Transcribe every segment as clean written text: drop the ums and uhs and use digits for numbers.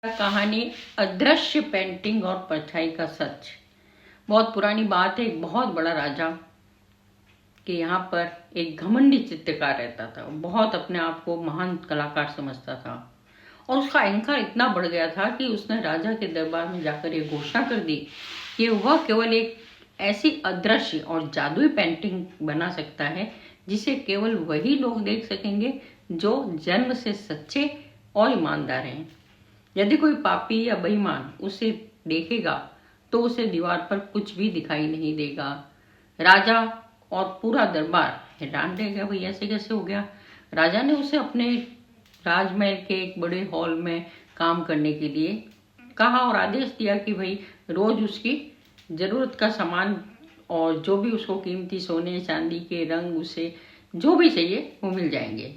कहानी अदृश्य पेंटिंग और परछाई का सच। बहुत पुरानी बात है। एक बहुत बड़ा राजा के यहाँ पर एक घमंडी चित्रकार रहता था। बहुत अपने आप को महान कलाकार समझता था और उसका अहंकार इतना बढ़ गया था कि उसने राजा के दरबार में जाकर ये घोषणा कर दी कि वह केवल एक ऐसी अदृश्य और जादुई पेंटिंग बना सकता है जिसे केवल वही लोग देख सकेंगे जो जन्म से सच्चे और ईमानदार हैं। यदि कोई पापी या बेईमान उसे देखेगा तो उसे दीवार पर कुछ भी दिखाई नहीं देगा। राजा और पूरा दरबार हैरान रह गया, भाई ऐसे कैसे हो गया। राजा ने उसे अपने राजमहल के एक बड़े हॉल में काम करने के लिए कहा और आदेश दिया कि भाई रोज उसकी जरूरत का सामान और जो भी उसको कीमती सोने चांदी के रंग उसे जो भी चाहिए वो मिल जाएंगे।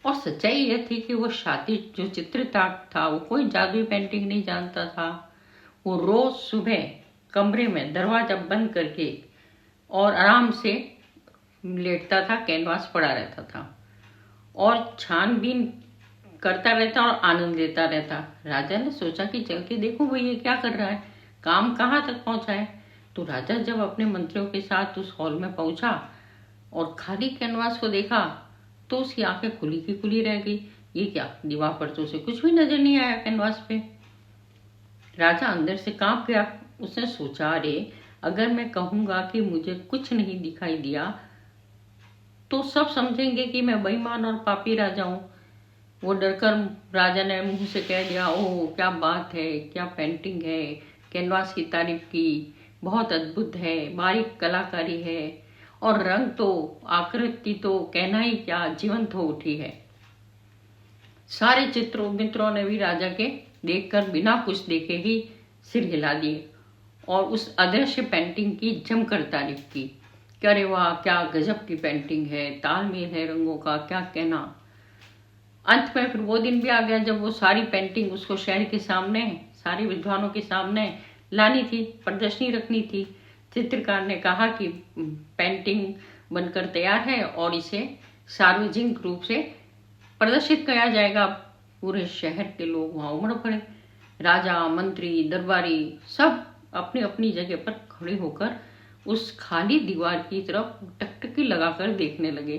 और सच्चाई यह थी कि वो शातिर जो चित्रकार था वो कोई जादुई पेंटिंग नहीं जानता था। वो रोज सुबह कमरे में दरवाजा बंद करके और आराम से लेटता था, कैनवास पड़ा रहता था और छानबीन करता रहता और आनंद लेता रहता। राजा ने सोचा कि चल के देखो भाई ये क्या कर रहा है, काम कहाँ तक पहुंचा है। तो राजा जब अपने मंत्रियों के साथ उस हॉल में पहुंचा और खाली कैनवास को देखा तो उसकी आंखें खुली की खुली रह गई। ये क्या, दीवार पर तो उसे कुछ भी नजर नहीं आया कैनवास पे। राजा अंदर से कांप गया। उसने सोचा, अरे अगर मैं कहूंगा कि मुझे कुछ नहीं दिखाई दिया तो सब समझेंगे कि मैं बेईमान और पापी राजा हूं। वो डरकर राजा ने मुंह से कह दिया, ओह क्या बात है, क्या पेंटिंग है, कैनवास की तारीफ की, बहुत अद्भुत है, बारीक कलाकारी है और रंग तो आकृति तो कहना ही क्या, जीवंत हो उठी है। सारे मित्रों ने भी राजा के देखकर बिना कुछ देखे ही सिर हिला दिए और उस अदृश्य पेंटिंग की जमकर तारीफ की कि अरे वाह क्या गजब की पेंटिंग है, तालमेल है रंगों का, क्या कहना। अंत में फिर वो दिन भी आ गया जब वो सारी पेंटिंग उसको शहर के सामने सारे विद्वानों के सामने लानी थी, प्रदर्शनी रखनी थी। चित्रकार ने कहा कि पेंटिंग बनकर तैयार है और इसे सार्वजनिक रूप से प्रदर्शित किया जाएगा। पूरे शहर के लोग वहां उमड़ पड़े। राजा, मंत्री, दरबारी सब अपनी अपनी जगह पर खड़े होकर उस खाली दीवार की तरफ टकटकी लगाकर देखने लगे।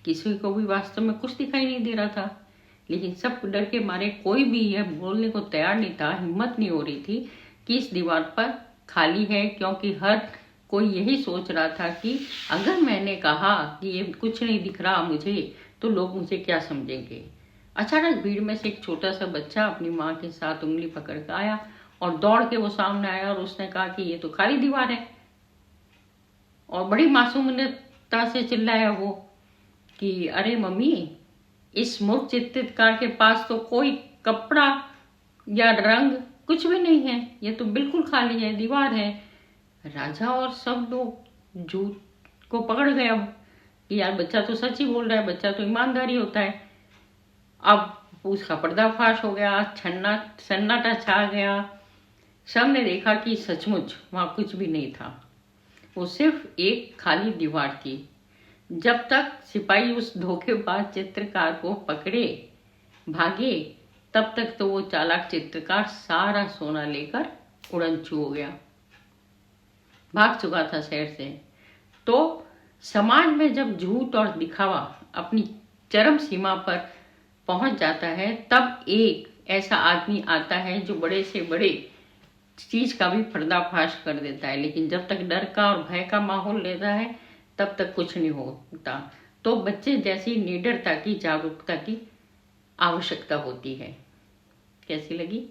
किसी को भी वास्तव में कुछ दिखाई नहीं दे रहा था, लेकिन सब डर के मारे कोई भी यह बोलने को तैयार नहीं था, हिम्मत नहीं हो रही थी कि इस दीवार पर खाली है, क्योंकि हर कोई यही सोच रहा था कि अगर मैंने कहा कि ये कुछ नहीं दिख रहा मुझे तो लोग मुझे क्या समझेंगे। अचानक भीड़ में से एक छोटा सा बच्चा अपनी माँ के साथ उंगली पकड़ कर आया और दौड़ के वो सामने आया और उसने कहा कि ये तो खाली दीवार है। और बड़ी मासूमियता से चिल्लाया वो कि अरे मम्मी, इस मूर्ख चित्रकार के पास तो कोई कपड़ा या रंग कुछ भी नहीं है, ये तो बिल्कुल खाली है, दीवार है। राजा और सब लोग झूठ को पकड़ गया कि यार बच्चा तो सच ही बोल रहा है, बच्चा तो ईमानदारी होता है। अब उसका पर्दाफाश हो गया, सन्नाटा छा गया। सबने देखा कि सचमुच वहां कुछ भी नहीं था, वो सिर्फ एक खाली दीवार थी। जब तक सिपाही उस धोखेबाज चित्रकार को पकड़े भागे तब तक तो वो चालाक चित्रकार सारा सोना लेकर उड़नछू हो गया, भाग चुका था शहर से। तो समाज में जब झूठ और दिखावा अपनी चरम सीमा पर पहुंच जाता है तब एक ऐसा आदमी आता है जो बड़े से बड़े चीज का भी पर्दाफाश कर देता है। लेकिन जब तक डर का और भय का माहौल लेता है तब तक कुछ नहीं होता। तो बच्चे जैसी निडरता की, जागरूकता की आवश्यकता होती है। कैसी लगी?